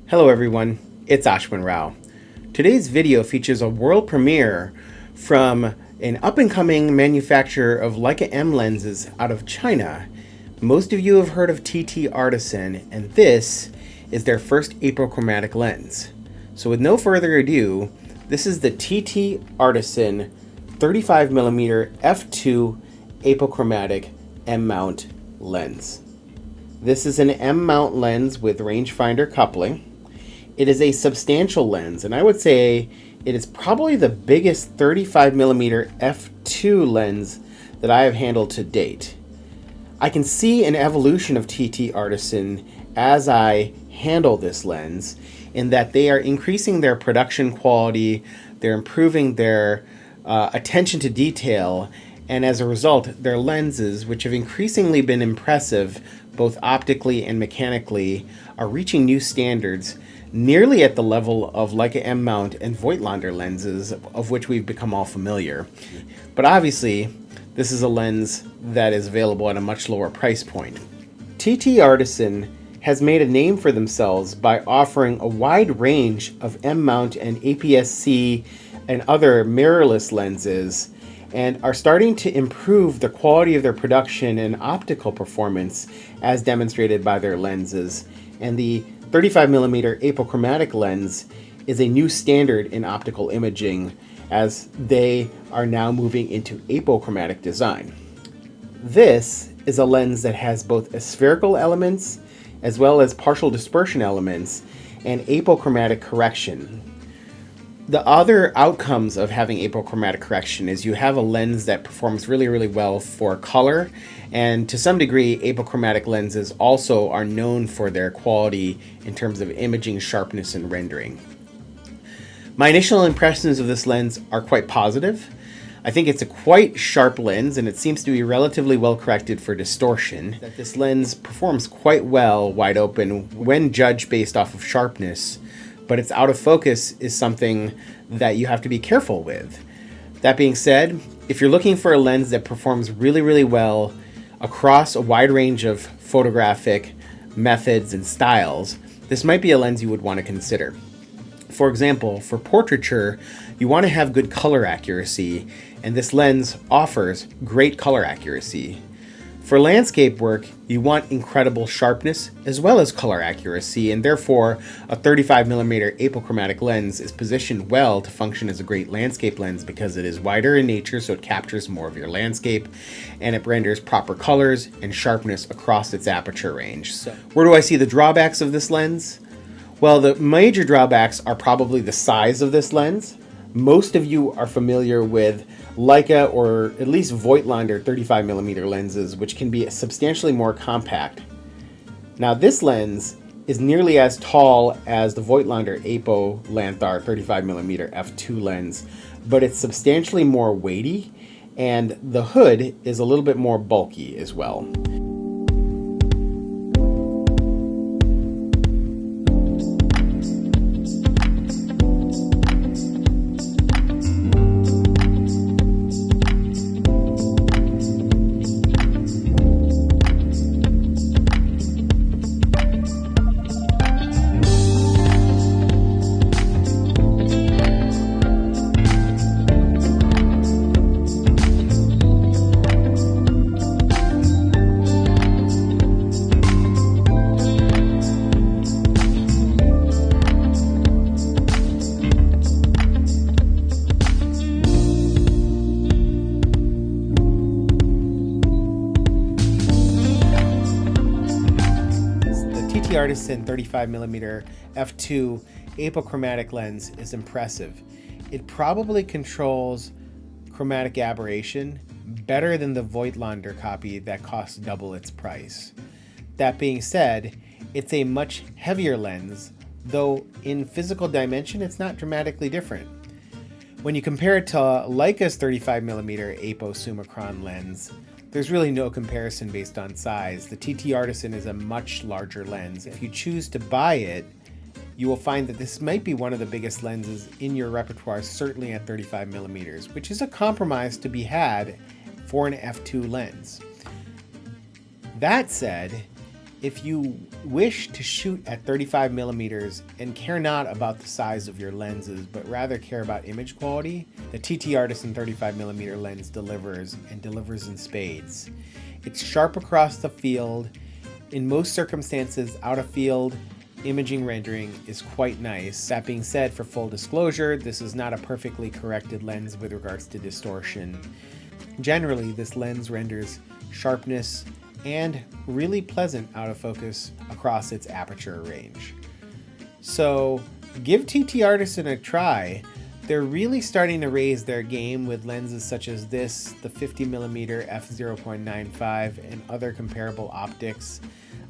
Hello everyone, it's Ashwin Rao. Today's video features a world premiere from an up-and-coming manufacturer of Leica M lenses out of China. Most of you have heard of TTArtisan, and this is their first apochromatic lens. So with no further ado, this is the TTArtisan 35mm f2 apochromatic M-mount lens. This is an M-mount lens with rangefinder coupling. It is a substantial lens, and I would say it is probably the biggest 35mm f2 lens that I have handled to date. I can see an evolution of TTArtisan as I handle this lens, in that they are increasing their production quality, they're improving their attention to detail, and as a result, their lenses, which have increasingly been impressive both optically and mechanically, are reaching new standards nearly at the level of Leica M-mount and Voigtlander lenses, of which we've become all familiar. But obviously, this is a lens that is available at a much lower price point. TTArtisan has made a name for themselves by offering a wide range of M-mount and APS-C and other mirrorless lenses, and are starting to improve the quality of their production and optical performance as demonstrated by their lenses. And the 35mm apochromatic lens is a new standard in optical imaging, as they are now moving into apochromatic design. This is a lens that has both aspherical elements as well as partial dispersion elements and apochromatic correction. The other outcomes of having apochromatic correction is you have a lens that performs really well for color, and to some degree apochromatic lenses also are known for their quality in terms of imaging sharpness and rendering. My initial impressions of this lens are quite positive. I think it's a quite sharp lens, and it seems to be relatively well corrected for distortion. That this lens performs quite well wide open when judged based off of sharpness, but its out of focus is something that you have to be careful with. That being said, if you're looking for a lens that performs really well across a wide range of photographic methods and styles, this might be a lens you would want to consider. For example, for portraiture, you want to have good color accuracy, and this lens offers great color accuracy. For landscape work, you want incredible sharpness as well as color accuracy, and therefore a 35mm apochromatic lens is positioned well to function as a great landscape lens because it is wider in nature, so it captures more of your landscape, and it renders proper colors and sharpness across its aperture range. So, where do I see the drawbacks of this lens? Well, the major drawbacks are probably the size of this lens. Most of you are familiar with Leica or at least Voigtlander 35mm lenses, which can be substantially more compact. Now this lens is nearly as tall as the Voigtlander APO Lanthar 35mm f2 lens, but it's substantially more weighty, and the hood is a little bit more bulky as well. TTArtisan 35mm f2 apochromatic lens is impressive. It probably controls chromatic aberration better than the Voigtlander copy that costs double its price. That being said, it's a much heavier lens, though in physical dimension it's not dramatically different. When you compare it to Leica's 35mm APO Summicron lens, there's really no comparison based on size. The TTArtisan is a much larger lens. If you choose to buy it, you will find that this might be one of the biggest lenses in your repertoire, certainly at 35mm, which is a compromise to be had for an f2 lens. That said, If you wish to shoot at 35 millimeters and care not about the size of your lenses, but rather care about image quality, the TTArtisan 35 millimeter lens delivers, and delivers in spades. It's sharp across the field. In most circumstances, out of field imaging rendering is quite nice. That being said, for full disclosure, this is not a perfectly corrected lens with regards to distortion. Generally, this lens renders sharpness and really pleasant out of focus across its aperture range. So give TTArtisan a try. They're really starting to raise their game with lenses such as this, the 50mm f/0.95, and other comparable optics.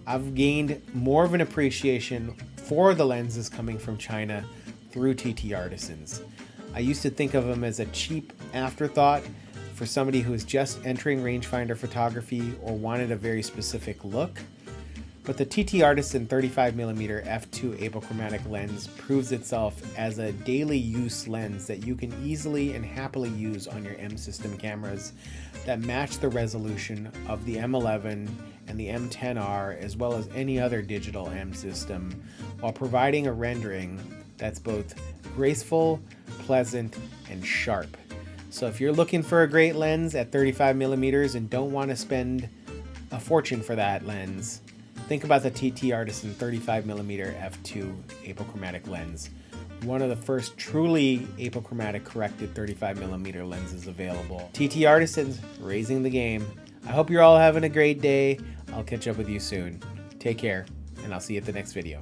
I've gained more of an appreciation for the lenses coming from China through TTArtisans. I used to think of them as a cheap afterthought for somebody who is just entering rangefinder photography or wanted a very specific look. But the TTArtisan 35mm f2 apochromatic lens proves itself as a daily use lens that you can easily and happily use on your M system cameras that match the resolution of the M11 and the M10R, as well as any other digital M system, while providing a rendering that's both graceful, pleasant, and sharp. So if you're looking for a great lens at 35 millimeters and don't want to spend a fortune for that lens, think about the TTArtisan 35mm f2 apochromatic lens, one of the first truly apochromatic-corrected 35mm lenses available. TTArtisan's raising the game. I hope you're all having a great day. I'll catch up with you soon. Take care, and I'll see you at the next video.